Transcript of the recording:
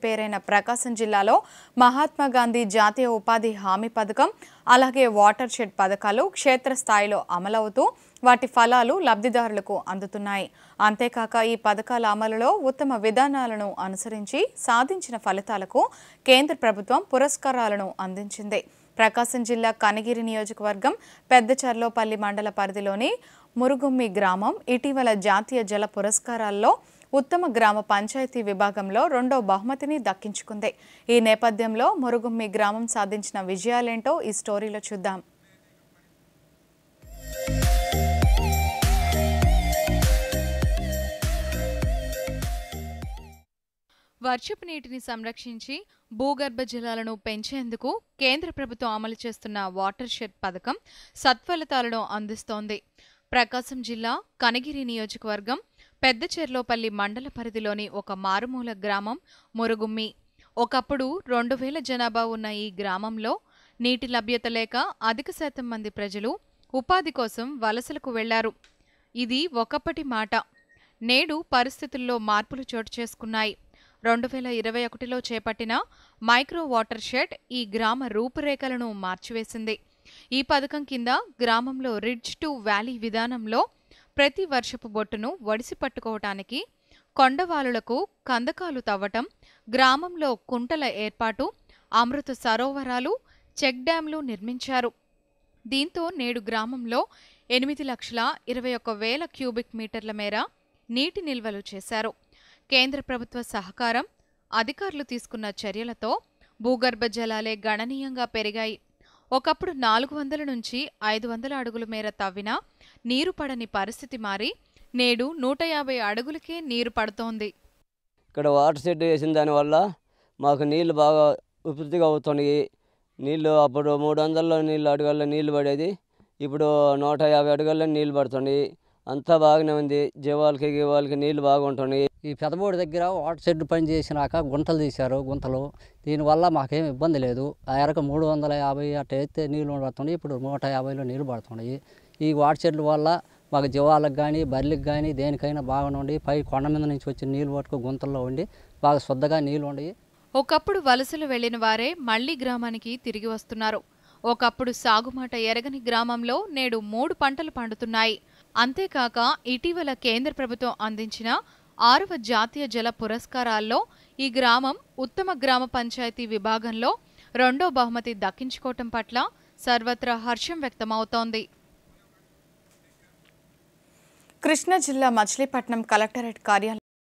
పేరైన ప్రకాశం జిల్లాలో మహాత్మా గాంధీ జాతీయ ఉపాధి హామీ పథకం అలాగే వాటర్ షెడ్ పథకాలు క్షేత్రస్థాయిలో అమలవుతూ వాటి ఫలాలు లబ్ధిదారులకు అందుతున్నాయి. అంతేకాక ఈ పథకాల అమలులో ఉత్తమ విధానాలను అనుసరించి సాధించిన ఫలితాలకు కేంద్ర ప్రభుత్వం పురస్కారాలను అందించింది. ప్రకాశం జిల్లా కనిగిరి నియోజకవర్గం పెద్దచర్లోపల్లి మండల పరిధిలోని మురుగుమ్మి గ్రామం ఇటీవల జాతీయ జల పురస్కారాల్లో ఉత్తమ గ్రామ పంచాయతీ విభాగంలో 2వ బహుమతిని దక్కించుకుంది. ఈ నేపథ్యంలో మురుగుమ్మి గ్రామం సాధించిన విజయాలేంటో ఈ స్టోరీలో చూద్దాం. వర్షపు నీటిని సంరక్షించి భూగర్భ జలాలను పెంచేందుకు కేంద్ర ప్రభుత్వం అమలు చేస్తున్న వాటర్ షెడ్ పథకం సత్ఫలితాలను అందిస్తోంది. ప్రకాశం జిల్లా కనిగిరి నియోజకవర్గం పెద్దచెర్లోపల్లి మండల పరిధిలోని ఒక మారుమూల గ్రామం మురుగుమ్మి. ఒకప్పుడు 2000 జనాభా ఉన్న ఈ గ్రామంలో నీటి లభ్యత లేక అధిక శాతం మంది ప్రజలు ఉపాధి కోసం వలసలకు వెళ్లారు. ఇది ఒకప్పటి మాట. నేడు పరిస్థితుల్లో మార్పులు చోటు చేసుకున్నాయి. 2021లో చేపట్టిన మైక్రో వాటర్ షెడ్ ఈ గ్రామ రూపురేఖలను మార్చివేసింది. ఈ పథకం కింద గ్రామంలో రిడ్జ్ టు వ్యాలీ విధానంలో ప్రతి వర్షపు బొట్టును వడిసి పట్టుకోవటానికి కొండవాలులకు కందకాలు తవ్వటం, గ్రామంలో కుంటల ఏర్పాటు, అమృత సరోవరాలు, చెక్ డ్యాంలు నిర్మించారు. దీంతో నేడు గ్రామంలో 8,21,000 క్యూబిక్ మీటర్ల మేర నీటి నిల్వలు చేశారు. కేంద్ర ప్రభుత్వ సహకారం, అధికారులు తీసుకున్న చర్యలతో భూగర్భ జలాలే గణనీయంగా పెరిగాయి. ఒకప్పుడు 400 నుంచి 500 అడుగుల మేర తవ్వినా నీరు పడని పరిస్థితి మారి నేడు 150 అడుగులకే నీరు పడుతోంది. ఇక్కడ వాటర్ షెడ్ వేసిన దానివల్ల మాకు నీళ్లు బాగా ఉపృతిగా అవుతున్నాయి. నీళ్లు అప్పుడు 300 నీళ్ళు అడుగుల్లో నీళ్లు పడేది, ఇప్పుడు 150 అడుగుల్లో నీళ్లు పడుతున్నాయి. అంతా బాగానే ఉంది. జీవాలకి నీళ్లు బాగుంటున్నాయి. ఈ పెదబోడి దగ్గర వాటర్ షెడ్ పని చేసినాక గుంటలు తీశారు. గుంతలు దీనివల్ల మాకేం ఇబ్బంది లేదు. ఆ ఎరక 350 అట్ట అయితే నీళ్ళు పడుతున్నాయి. ఇప్పుడు 150లో నీళ్ళు పడుతున్నాయి. ఈ వాటర్ షెడ్ల వల్ల మాకు జీవాలకు కానీ బర్రెలకు కానీ దేనికైనా బాగానే ఉండి పై కొండ మీద నుంచి వచ్చిన నీళ్ళు పట్టుకు గుంతల్లో ఉండి బాగా శుద్ధంగా నీళ్ళు ఉండి. ఒకప్పుడు వలసలు వెళ్లిన వారే మళ్లీ గ్రామానికి తిరిగి వస్తున్నారు. ఒకప్పుడు సాగుమాట ఎరగని గ్రామంలో నేడు 3 పంటలు పండుతున్నాయి. అంతేకాక ఇటీవల కేంద్ర ప్రభుత్వం అందించిన 6వ జాతీయ జల పురస్కారాల్లో ఈ గ్రామం ఉత్తమ గ్రామ పంచాయతీ విభాగంలో 2వ బహుమతి దక్కించుకోవటం పట్ల సర్వత్రా హర్షం వ్యక్తమవుతోంది. కృష్ణా జిల్లా మచిలీపట్నం కలెక్టరేట్ కార్యాలయం